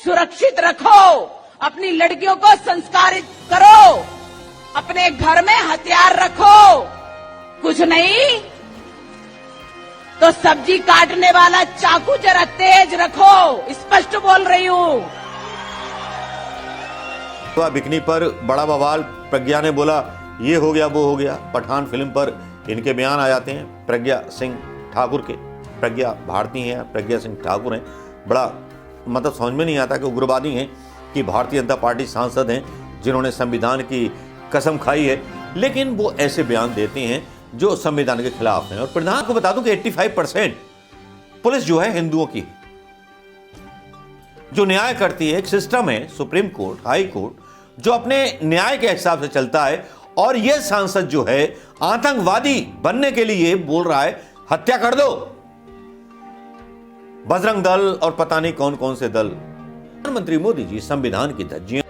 सुरक्षित रखो, अपनी लड़कियों को संस्कारित करो, अपने घर में हथियार रखो, कुछ नहीं तो सब्जी काटने वाला चाकू जरा तेज रखो, स्पष्ट बोल रही हूं। बिकनी पर बड़ा बवाल, प्रज्ञा ने बोला ये हो गया वो हो गया। पठान फिल्म पर इनके बयान आ जाते हैं प्रज्ञा सिंह ठाकुर के। प्रज्ञा भारतीय हैं, प्रज्ञा सिंह ठाकुर हैं। बड़ा मतलब समझ में नहीं आता कि उग्रवादी हैं कि भारतीय जनता पार्टी सांसद हैं जिन्होंने संविधान की कसम खाई है, लेकिन वो ऐसे बयान देते हैं जो संविधान के खिलाफ हैं। और प्रधान को बता दूं कि 85% पुलिस जो है हिंदुओं की, जो न्याय करती है। एक सिस्टम है सुप्रीम कोर्ट, हाई कोर्ट, जो अपने न्याय के हिसाब से चलता है। और यह सांसद जो है आतंकवादी बनने के लिए बोल रहा है हत्या कर दो। बजरंग दल और पता नहीं कौन कौन से दल। प्रधानमंत्री मोदी जी संविधान की धज्जियां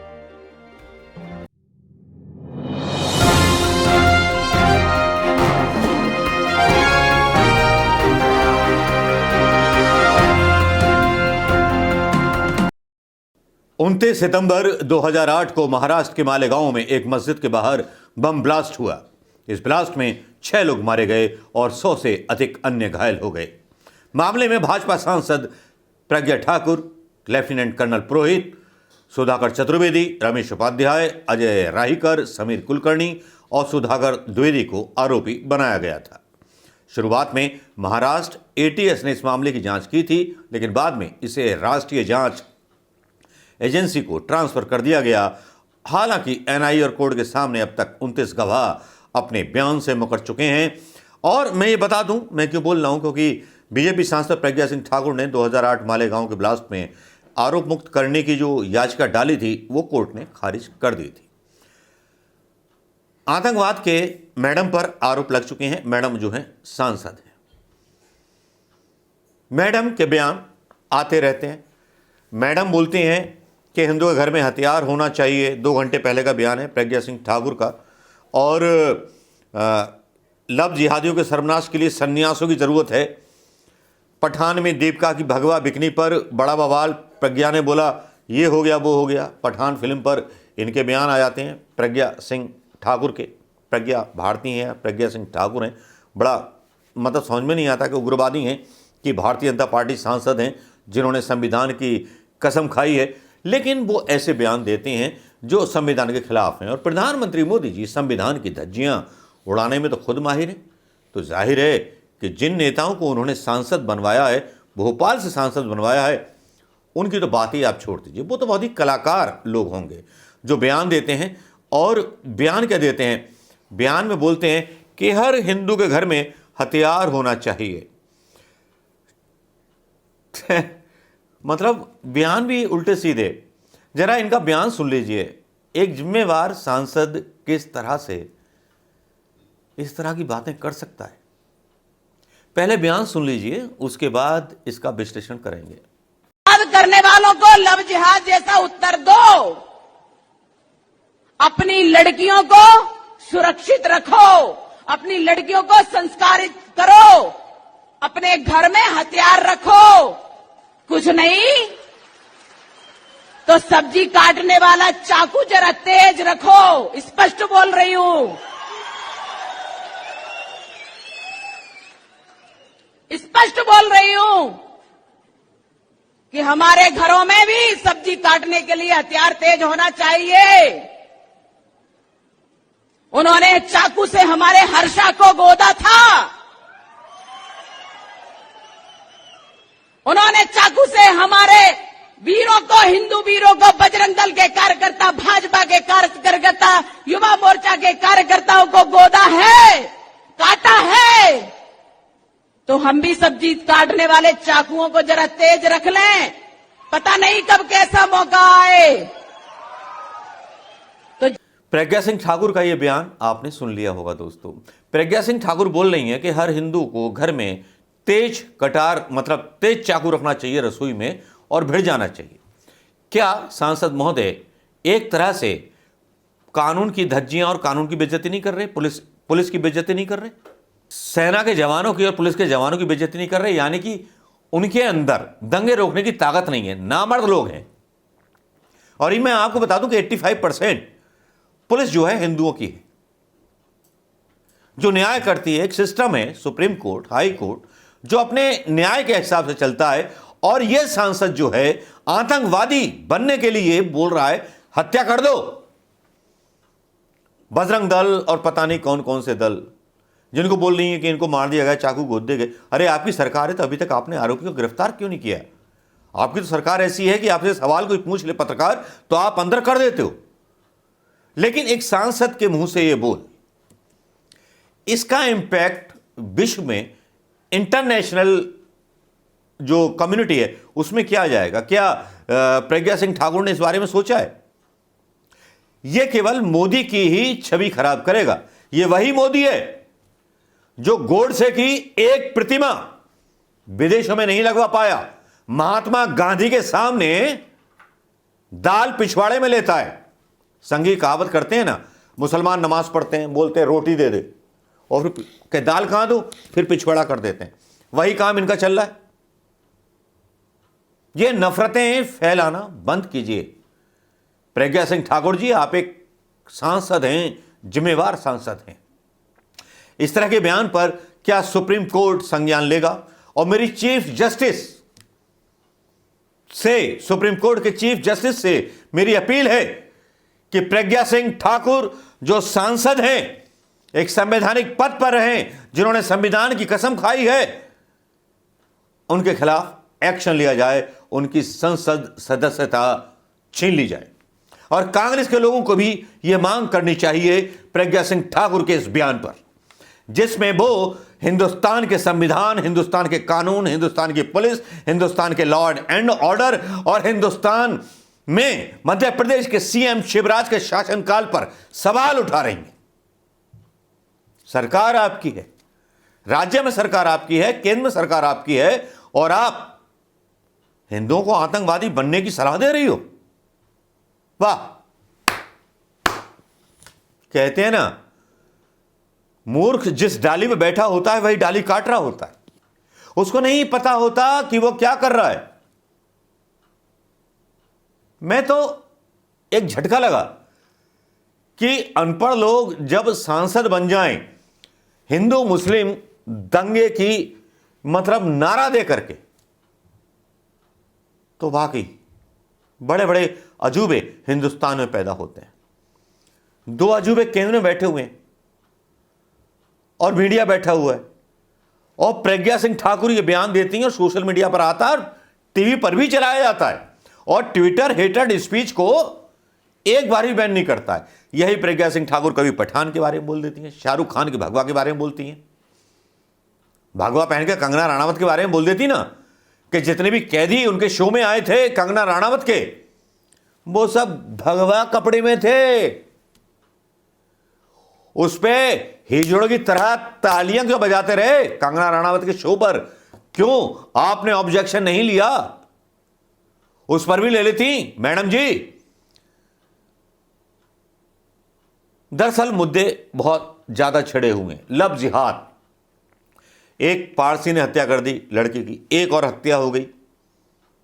उनतीस सितंबर 2008 को महाराष्ट्र के मालेगांव में एक मस्जिद के बाहर बम ब्लास्ट हुआ। इस ब्लास्ट में 6 लोग मारे गए और 100 से अधिक अन्य घायल हो गए। मामले में भाजपा सांसद प्रज्ञा ठाकुर, लेफ्टिनेंट कर्नल पुरोहित, सुधाकर चतुर्वेदी, रमेश उपाध्याय, अजय राहीकर, समीर कुलकर्णी और सुधाकर द्विवेदी को आरोपी बनाया गया था। शुरुआत में महाराष्ट्र एटीएस ने इस मामले की जांच की थी, लेकिन बाद में इसे राष्ट्रीय जांच एजेंसी को ट्रांसफर कर दिया गया। हालांकि एनआईए और कोर्ट के सामने अब तक 29 गवाह अपने बयान से मुकर चुके हैं। और मैं ये बता दूं, मैं क्यों बोल रहा हूं, क्योंकि बीजेपी सांसद प्रज्ञा सिंह ठाकुर ने 2008 मालेगांव के ब्लास्ट में आरोप मुक्त करने की जो याचिका डाली थी वो कोर्ट ने खारिज कर दी थी। आतंकवाद के मैडम पर आरोप लग चुके हैं। मैडम जो है सांसद है। मैडम के बयान आते रहते हैं। मैडम बोलती हैं कि हिंदुओं के घर में हथियार होना चाहिए। 2 घंटे पहले का बयान है प्रज्ञा सिंह ठाकुर का। और लव जिहादियों के सर्वनाश के लिए सन्यासों की जरूरत है। पठान में दीपिका की भगवा बिकनी पर बड़ा बवाल, प्रज्ञा ने बोला ये हो गया वो हो गया। पठान फिल्म पर इनके बयान आ जाते हैं प्रज्ञा सिंह ठाकुर के। प्रज्ञा भारतीय हैं, प्रज्ञा सिंह ठाकुर हैं। बड़ा मतलब समझ में नहीं आता कि उग्रवादी हैं कि भारतीय जनता पार्टी सांसद हैं जिन्होंने संविधान की कसम खाई है, लेकिन वो ऐसे बयान देते हैं जो संविधान के खिलाफ हैं। और प्रधानमंत्री मोदी जी संविधान की धज्जियां उड़ाने में तो खुद माहिर हैं। तो जाहिर है कि जिन नेताओं को उन्होंने सांसद बनवाया है, भोपाल से सांसद बनवाया है, उनकी तो बात ही आप छोड़ दीजिए। वो तो बहुत ही कलाकार लोग होंगे जो बयान देते हैं। और बयान क्या देते हैं? बयान में बोलते हैं कि हर हिंदू के घर में हथियार होना चाहिए। मतलब बयान भी उल्टे सीधे। जरा इनका बयान सुन लीजिए। एक जिम्मेवार सांसद किस तरह से इस तरह की बातें कर सकता है? पहले बयान सुन लीजिए, उसके बाद इसका विश्लेषण करेंगे। जिहाद करने वालों को लव जिहाद जैसा उत्तर दो। अपनी लड़कियों को सुरक्षित रखो, अपनी लड़कियों को संस्कारित करो, अपने घर में हथियार रखो, कुछ नहीं तो सब्जी काटने वाला चाकू जरा तेज रखो, स्पष्ट बोल रही हूं। स्पष्ट बोल रही हूं कि हमारे घरों में भी सब्जी काटने के लिए हथियार तेज होना चाहिए। उन्होंने चाकू से हमारे हर्षा को गोदा था। उन्होंने चाकू से हमारे वीरों को, हिंदू वीरों को, बजरंग दल के कार्यकर्ता, भाजपा के कार्यकर्ता, युवा मोर्चा के कार्यकर्ताओं को गोदा है, काटा है। तो हम भी सब्जी काटने वाले चाकुओं को जरा तेज रख लें, पता नहीं कब कैसा मौका आए। तो प्रज्ञा सिंह ठाकुर का यह बयान आपने सुन लिया होगा दोस्तों। प्रज्ञा सिंह ठाकुर बोल रही हैं कि हर हिंदू को घर में तेज कटार मतलब तेज चाकू रखना चाहिए रसोई में और भिड़ जाना चाहिए। क्या सांसद महोदय एक तरह से कानून की धज्जियां और कानून की बेइज्जती नहीं कर रहे? पुलिस की बेइज्जती नहीं कर रहे? सेना के जवानों की और पुलिस के जवानों की बेइज्जती नहीं कर रहे? यानी कि उनके अंदर दंगे रोकने की ताकत नहीं है। नामर्द लोग हैं, और ये मैं आपको बता दूं कि 85% पुलिस जो है हिंदुओं की है, जो न्याय करती है। एक सिस्टम है, सुप्रीम कोर्ट, हाई कोर्ट, जो अपने न्याय के हिसाब से चलता है। और यह सांसद जो है आतंकवादी बनने के लिए बोल रहा है हत्या कर दो। बजरंग दल और पता नहीं कौन कौन से दल जिनको बोल रही है कि इनको मार दिया गया, चाकू गोद दे गए। अरे आपकी सरकार है तो अभी तक आपने आरोपी को गिरफ्तार क्यों नहीं किया? आपकी तो सरकार ऐसी है कि आपसे सवाल कोई पूछ ले पत्रकार तो आप अंदर कर देते हो। लेकिन एक सांसद के मुंह से यह बोल, इसका इंपैक्ट विश्व में, इंटरनेशनल जो कम्युनिटी है उसमें क्या जाएगा? क्या प्रज्ञा सिंह ठाकुर ने इस बारे में सोचा है? यह केवल मोदी की ही छवि खराब करेगा। यह वही मोदी है जो गोडसे की एक प्रतिमा विदेशों में नहीं लगवा पाया, महात्मा गांधी के सामने दाल पिछवाड़े में लेता है। संघी कहावत करते हैं ना, मुसलमान नमाज पढ़ते हैं, बोलते हैं रोटी दे दे, और फिर दाल कहां दो, फिर पिछवाड़ा कर देते हैं। वही काम इनका चल रहा है। ये नफरतें फैलाना बंद कीजिए। प्रज्ञा सिंह ठाकुर जी, आप एक सांसद हैं, जिम्मेवार सांसद हैं। इस तरह के बयान पर क्या सुप्रीम कोर्ट संज्ञान लेगा? और मेरी चीफ जस्टिस से, सुप्रीम कोर्ट के चीफ जस्टिस से मेरी अपील है कि प्रज्ञा सिंह ठाकुर जो सांसद हैं, एक संवैधानिक पद पर रहे, जिन्होंने संविधान की कसम खाई है, उनके खिलाफ एक्शन लिया जाए, उनकी संसद सदस्यता छीन ली जाए। और कांग्रेस के लोगों को भी यह मांग करनी चाहिए प्रज्ञा सिंह ठाकुर के इस बयान पर, जिसमें वो हिंदुस्तान के संविधान, हिंदुस्तान के कानून, हिंदुस्तान की पुलिस, हिंदुस्तान के लॉ एंड ऑर्डर और हिंदुस्तान में मध्य प्रदेश के सीएम शिवराज के शासनकाल पर सवाल उठा रही हैं। सरकार आपकी है, राज्य में सरकार आपकी है, केंद्र में सरकार आपकी है, और आप हिंदुओं को आतंकवादी बनने की सलाह दे रही हो। वाह! कहते हैं ना, मूर्ख जिस डाली में बैठा होता है वही डाली काट रहा होता है। उसको नहीं पता होता कि वो क्या कर रहा है। मैं तो एक झटका लगा कि अनपढ़ लोग जब सांसद बन जाएं, हिंदू मुस्लिम दंगे की मतलब नारा दे करके, तो वाकई बड़े बड़े अजूबे हिंदुस्तान में पैदा होते हैं। दो अजूबे केंद्र में बैठे हुए हैं और मीडिया बैठा हुआ है, और प्रज्ञा सिंह ठाकुर ये बयान देती हैं और सोशल मीडिया पर आता है और टीवी पर भी चलाया जाता है, और ट्विटर हेटेड स्पीच को एक बार भी बैन नहीं करता है। यही प्रज्ञा सिंह ठाकुर कभी पठान के बारे में बोल देती हैं, शाहरुख खान के भगवा के बारे में बोलती हैं, भगवा पहन के कंगना राणावत के बारे में बोल देती ना, कि जितने भी कैदी उनके शो में आए थे कंगना राणावत के, वो सब भगवा कपड़े में थे। उस पे हिजड़ों की तरह तालियां क्यों बजाते रहे कंगना राणावत के शो पर? क्यों आपने ऑब्जेक्शन नहीं लिया? उस पर भी ले लेती मैडम जी। दरअसल मुद्दे बहुत ज्यादा छिड़े हुए हैं। लव जिहाद, एक पारसी ने हत्या कर दी लड़की की, एक और हत्या हो गई,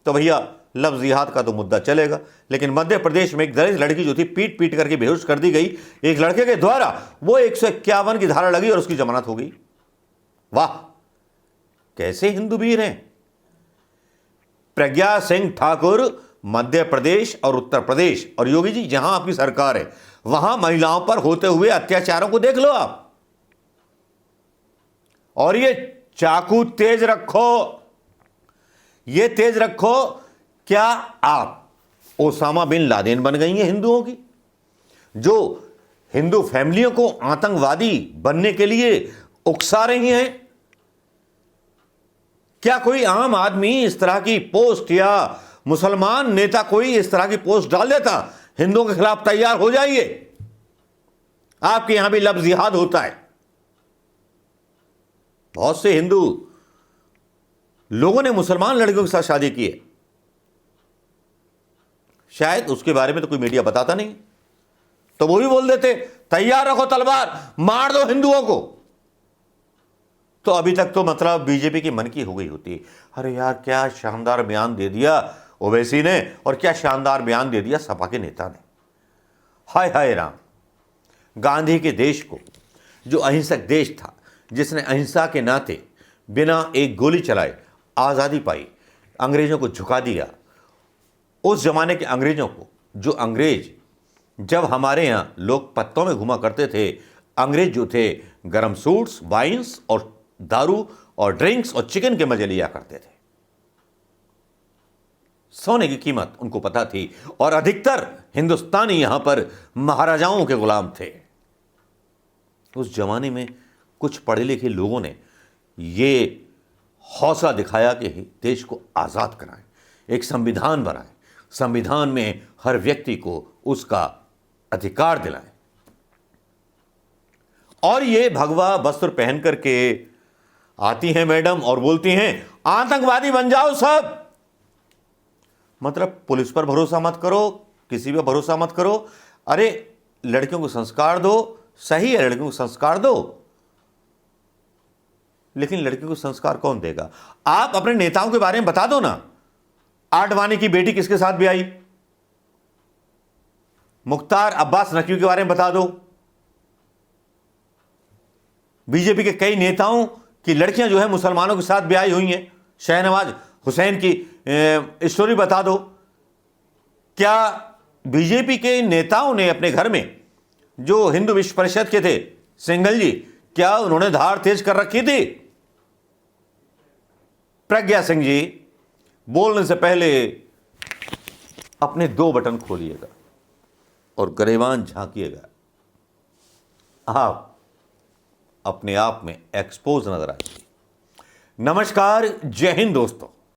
तो भैया लव जिहाद का तो मुद्दा चलेगा। लेकिन मध्य प्रदेश में एक दलित लड़की जो थी पीट पीट करके बेहोश कर दी गई एक लड़के के द्वारा, वो 151 की धारा लगी और उसकी जमानत हो गई। वाह, कैसे हिंदू वीर हैं! प्रज्ञा सिंह ठाकुर मध्य प्रदेश और उत्तर प्रदेश, और योगी जी जहां आपकी सरकार है वहां महिलाओं पर होते हुए अत्याचारों को देख लो आप। और ये चाकू तेज रखो, ये तेज रखो। क्या आप ओसामा बिन लादेन बन गई हैं हिंदुओं की, जो हिंदू फैमिलियों को आतंकवादी बनने के लिए उकसा रही हैं? क्या कोई आम आदमी इस तरह की पोस्ट, या मुसलमान नेता कोई इस तरह की पोस्ट डाल देता, हिंदुओं के खिलाफ तैयार हो जाइए? आपके यहां भी लव जिहाद होता है। बहुत से हिंदू लोगों ने मुसलमान लड़कियों के साथ शादी की है, शायद उसके बारे में तो कोई मीडिया बताता नहीं, तो वो भी बोल देते तैयार रखो तलवार, मार दो हिंदुओं को। तो अभी तक तो मतलब बीजेपी की मन की हो गई होती है। अरे यार क्या शानदार बयान दे दिया ओवैसी ने, और क्या शानदार बयान दे दिया सपा के नेता ने। हाय हाय राम, गांधी के देश को, जो अहिंसक देश था, जिसने अहिंसा के नाते बिना एक गोली चलाए आज़ादी पाई, अंग्रेज़ों को झुका दिया। उस जमाने के अंग्रेज़ों को, जो अंग्रेज जब हमारे यहाँ लोग पत्तों में घुमा करते थे, अंग्रेज जो थे गरम सूट्स, वाइन्स और दारू और ड्रिंक्स और चिकन के मजे लिया करते थे। सोने की कीमत उनको पता थी, और अधिकतर हिंदुस्तानी यहां पर महाराजाओं के गुलाम थे। उस जमाने में कुछ पढ़े लिखे लोगों ने ये हौसला दिखाया कि देश को आज़ाद कराएं, एक संविधान बनाएं, संविधान में हर व्यक्ति को उसका अधिकार दिलाएं। और ये भगवा वस्त्र पहन करके आती हैं मैडम और बोलती हैं आतंकवादी बन जाओ सब। मतलब पुलिस पर भरोसा मत करो, किसी पर भरोसा मत करो। अरे लड़कियों को संस्कार दो, सही है, लड़कियों को संस्कार दो, लेकिन लड़कियों को संस्कार कौन देगा? आप अपने नेताओं के बारे में बता दो ना। आडवाणी की बेटी किसके साथ भी आई? मुख्तार अब्बास नकवी के बारे में बता दो। बीजेपी के कई नेताओं की लड़कियां जो है मुसलमानों के साथ ब्याही हुई हैं। शहनवाज हुसैन की स्टोरी बता दो। क्या बीजेपी के नेताओं ने अपने घर में, जो हिंदू विश्व परिषद के थे सिंघल जी, क्या उन्होंने धार तेज कर रखी थी? प्रज्ञा सिंह जी, बोलने से पहले अपने 2 बटन खोलिएगा और गरेबान झांकिएगा, आप अपने आप में एक्सपोज नजर आएंगे। नमस्कार, जय हिंद दोस्तों।